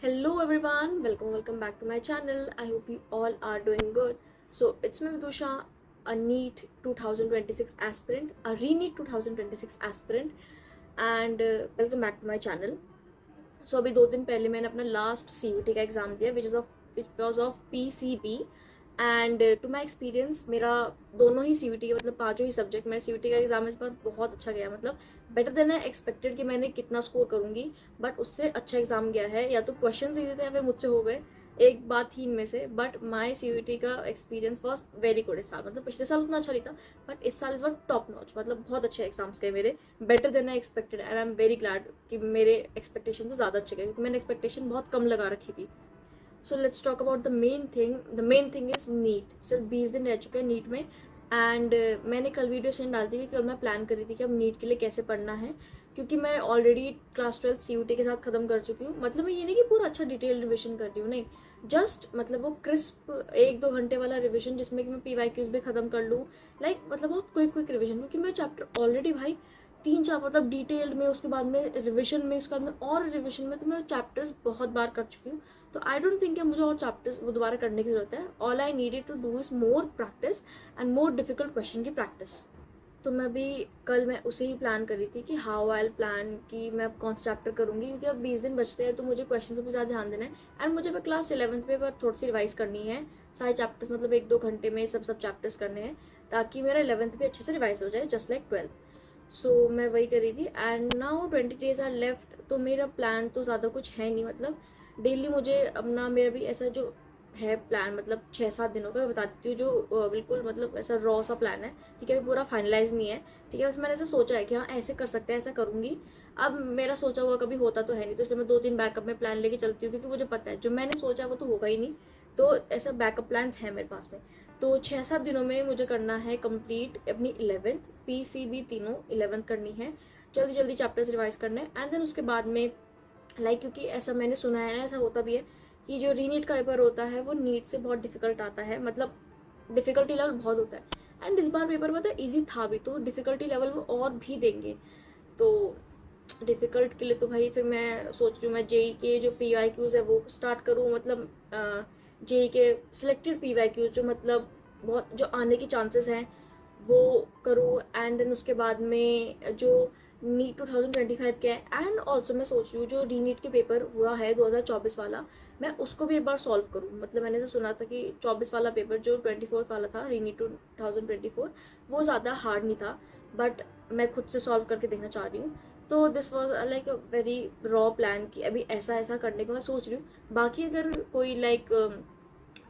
Hello everyone, welcome back to my channel. I hope you all are doing good. So it's me Vidusha, a NEET 2026 aspirant, a re-NEET 2026 aspirant, and welcome back to my channel. So अभी 2 दिन पहले मैंने अपना last CUT का exam दिया which was of PCB and to my experience मेरा दोनों ही CUT के मतलब पाँचों ही सब्जेक्ट मेरा CUT का एग्ज़ाम इस बार बहुत अच्छा गया, मतलब बेटर देन आई एक्सपेक्टेड कि मैंने कितना स्कोर करूँगी, बट उससे अच्छा एग्ज़ाम गया है। या तो क्वेश्चन ईजी थे या फिर मुझसे हो गए, एक बात थी इनमें से। बट माई CUT का एक्सपीरियंस वॉज वेरी गुड इस साल, मतलब पिछले साल उतना अच्छा नहीं था बट इस साल इस बार टॉप नॉच, मतलब बहुत अच्छे एग्जाम्स गए मेरे, better than I expected and I am very glad कि मेरे एक्सपेक्टेशन से ज़्यादा अच्छे गए, क्योंकि मैंने एक्सपेक्टेशन बहुत कम लगा रखी थी। So let's talk about the main thing is NEET. सिर्फ 20 दिन रह चुके हैं नीट में एंड मैंने कल वीडियो सेंड डाल दी कि कल मैं प्लान करी थी कि अब नीट के लिए कैसे पढ़ना है, क्योंकि मैं ऑलरेडी क्लास 12 CUT के साथ ख़त्म कर चुकी हूँ। मतलब मैं ये नहीं कि पूरा अच्छा डिटेल रिविजन कर रही हूँ, नहीं, जस्ट मतलब वो क्रिस्प 1-2 घंटे वाला रिविजन जिसमें कि मैं PYQs भी ख़त्म कर लूँ, लाइक मतलब बहुत क्विक रिविजन, क्योंकि मैं चैप्टर ऑलरेडी भाई 3-4 मतलब डिटेल्ड में, उसके बाद में रिविजन में, उसके बाद में और रिविजन में, तो मैं चैप्टर्स बहुत बार कर चुकी हूँ। तो आई डोंट थिंक कि मुझे और चैप्टर्स वो दोबारा करने की जरूरत है। All I needed to do is more practice and more difficult question की प्रैक्टिस। तो मैं भी कल मैं उसे ही प्लान करी थी कि हाउ आई प्लान कि मैं अब कौन सा चैप्टर करूँगी, क्योंकि अब 20 दिन बचते हैं तो मुझे क्वेश्चन पर भी ज़्यादा ध्यान देना है एंड मुझे अब क्लास 11th पे पर थोड़ी सी रिवाइज करनी है सारे चैप्टर्स, मतलब 1-2 घंटे में सब चैप्टर्स करने हैं ताकि मेरा 11th भी अच्छे से रिवाइज हो जाए जस्ट लाइक 12th। सो मैं वही करी थी and now 20 days are left. तो मेरा प्लान तो ज़्यादा कुछ है नहीं, मतलब डेली मुझे अपना मेरा भी ऐसा जो है प्लान, मतलब 6-7 दिनों का मैं बता देती हूँ, जो बिल्कुल मतलब ऐसा रॉ सा प्लान है, ठीक है, अभी पूरा फाइनलाइज नहीं है, ठीक है, बस मैंने ऐसा सोचा है कि हाँ ऐसे कर सकते हैं, ऐसा करूँगी। अब मेरा सोचा हुआ कभी होता तो है नहीं, तो इसलिए मैं 2-3 बैकअप में प्लान लेके चलती हूँ, क्योंकि मुझे पता है जो मैंने सोचा वो तो होगा ही नहीं, तो ऐसा बैकअप प्लान्स हैं मेरे पास में। तो 6-7 दिनों में मुझे करना है कंप्लीट अपनी 11th PCB तीनों 11th करनी है, जल्दी जल्दी चैप्टर्स रिवाइज करने हैं एंड देन उसके बाद में क्योंकि ऐसा मैंने सुना है ना, ऐसा होता भी है कि जो रीनीट का पेपर होता है वो नीट से बहुत डिफिकल्ट आता है, मतलब डिफिकल्टी लेवल बहुत होता है एंड इस बार पेपर पता है ईजी था भी, तो डिफिकल्टी लेवल वो और भी देंगे। तो डिफ़िकल्ट के लिए तो भाई फिर मैं सोच रही हूँ मैं जेई के जो PYQs है वो स्टार्ट करूँ, मतलब जेई के सिलेक्टेड PYQs जो मतलब बहुत जो आने के चांसेस हैं वो करूँ एंड देन उसके बाद में जो नीट 2025 के है एंड ऑल्सो मैं सोच रही हूँ जो री नीट के पेपर हुआ है 2024 वाला, मैं उसको भी एक बार सॉल्व करूँ। मतलब मैंने तो सुना था कि 24 वाला पेपर जो 24th वाला था री नीट 2024 वो ज़्यादा हार्ड नहीं था, बट मैं खुद से सॉल्व करके देखना चाह रही हूँ। तो this was like a very raw plan कि अभी ऐसा ऐसा करने को मैं सोच रही हूँ। बाकी अगर कोई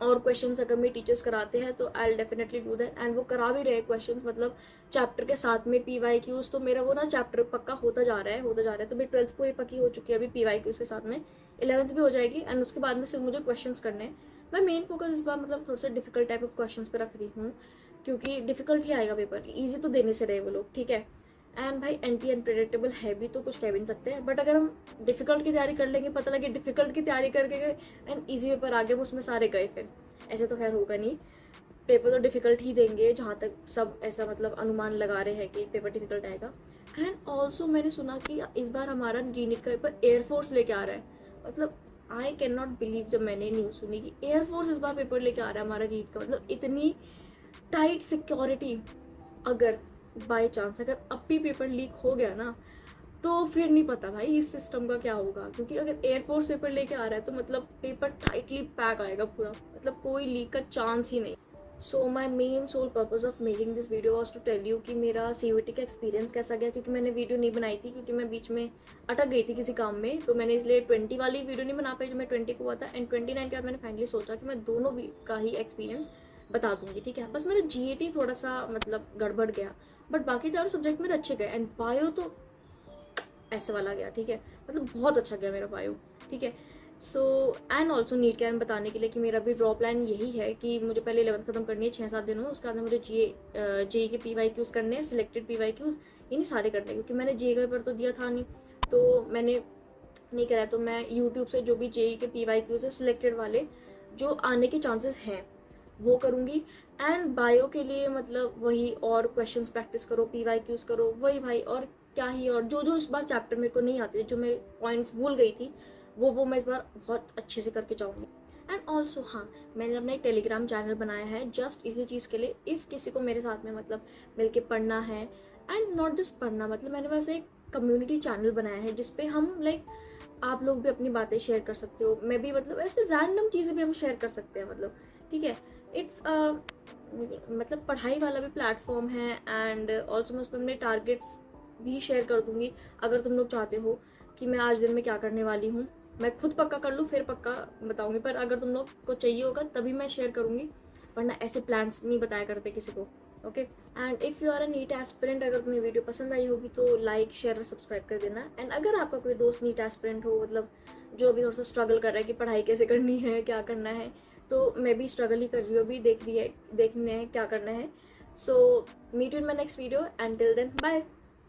और क्वेश्चंस अगर मेरे टीचर्स कराते हैं तो I definitely do that and वो करा भी रहे क्वेश्चंस, मतलब चैप्टर के साथ में PYQs। तो मेरा वो ना चैप्टर पक्का होता जा रहा है, तो मेरी 12th पूरी पक्की हो चुकी है अभी PYQs के साथ में, 11th भी हो जाएगी एंड उसके बाद में सिर्फ मुझे क्वेश्चन करने हैं। मैं मेन फोकस इस बार मतलब थोड़ा सा डिफिकल्ट टाइप ऑफ क्वेश्चन पे रख रही हूँ, क्योंकि डिफिकल्ट ही आएगा पेपर, ईजी तो देने से रहे वो लोग, ठीक है। एंड भाई एंटी अनप्रेडिक्टेबल है भी तो कुछ कह भी नहीं सकते हैं, बट अगर हम डिफिकल्ट की तैयारी कर लेंगे, पता लगे डिफिकल्ट की तैयारी करके गए एंड ईजी पेपर आ गए उसमें सारे गए, फिर ऐसे तो खैर होगा नहीं। पेपर तो डिफिकल्ट ही देंगे जहाँ तक सब ऐसा मतलब अनुमान लगा रहे हैं कि पेपर डिफिकल्ट आएगा। एंड ऑल्सो मैंने सुना कि इस बार हमारा रीनिट का पेपर एयरफोर्स लेके आ रहा है, मतलब आई कैन नॉट बिलीव जब मैंने न्यूज़ सुनी कि एयरफोर्स इस बार पेपर लेके आ रहा है हमारा रीट का, मतलब इतनी टाइट सिक्योरिटी। अगर बाय चांस अगर अब भी पेपर लीक हो गया ना, तो फिर नहीं पता भाई इस सिस्टम का क्या होगा, क्योंकि अगर एयरफोर्स पेपर लेके आ रहा है तो मतलब पेपर टाइटली पैक आएगा पूरा, मतलब कोई लीक का चांस ही नहीं। So my main sole purpose of making this video was to tell you कि मेरा CUT का एक्सपीरियंस कैसा गया, क्योंकि मैंने वीडियो नहीं बनाई थी क्योंकि मैं बीच में अटक गई थी किसी काम में, तो मैंने इसलिए 20 वाली वीडियो नहीं बना पाई जो मैं 20 को हुआ था एंड 29 के बाद मैंने फाइनली सोचा कि मैं दोनों का ही एक्सपीरियंस बता दूंगी, ठीक है। बस मेरा GAT थोड़ा सा मतलब गड़बड़ गया, बट बाकी चारों सब्जेक्ट मेरे अच्छे गए एंड बायो तो ऐसे वाला गया, ठीक है, मतलब बहुत अच्छा गया मेरा बायो, ठीक है। सो एंड ऑल्सो नीट के बताने के लिए कि मेरा भी ड्रॉ प्लान यही है कि मुझे पहले 11th खत्म करनी है 6-7 दिनों में, उसके बाद में मुझे जेई के PYQs करने हैं, सिलेक्टेड PYQs, ये नहीं सारे करने हैं, क्योंकि मैंने जेई का पेपर तो दिया था नहीं, तो मैंने नहीं करा। तो मैं यूट्यूब से जो भी जेई के PYQs है सिलेक्टेड वाले जो आने के चांसेस हैं वो करूँगी एंड बायो के लिए मतलब वही और क्वेश्चंस प्रैक्टिस करो, PYQs करो, वही भाई और क्या ही, और जो जो इस बार चैप्टर मेरे को नहीं आते, जो मैं पॉइंट्स भूल गई थी वो मैं इस बार बहुत अच्छे से करके जाऊँगी। एंड ऑल्सो हाँ, मैंने अपना एक टेलीग्राम चैनल बनाया है जस्ट इसी चीज़ के लिए, इफ़ किसी को मेरे साथ में मतलब मिल के पढ़ना है, एंड नॉट जस्ट पढ़ना, मतलब मैंने वैसे एक कम्युनिटी चैनल बनाया है जिसपे हम लाइक आप लोग भी अपनी बातें शेयर कर सकते हो, मैं भी मतलब ऐसे रैंडम चीज़ें भी हम शेयर कर सकते हैं, मतलब ठीक है। इट्स मतलब पढ़ाई वाला भी प्लेटफॉर्म है, एंड ऑल्सो मैं उस पर अपने टारगेट्स भी शेयर कर दूँगी। अगर तुम लोग चाहते हो कि मैं आज दिन में क्या करने वाली हूँ, मैं खुद पक्का कर लूँ फिर पक्का बताऊँगी, पर अगर तुम लोग को चाहिए होगा तभी मैं शेयर करूँगी, वरना ऐसे प्लान्स नहीं बताया करते किसी को। Okay, and if you are a NEET aspirant, अगर तुम्हें वीडियो पसंद आई होगी तो लाइक शेयर और सब्सक्राइब कर देना। एंड अगर आपका कोई दोस्त नीट एस्पिरेंट हो, मतलब जो अभी थोड़ा सा स्ट्रगल कर रहा है कि पढ़ाई कैसे करनी है, क्या करना है, तो मैं भी स्ट्रगल ही कर रही हूँ अभी, देखने है क्या करना है। So meet you in my next video, and till then bye.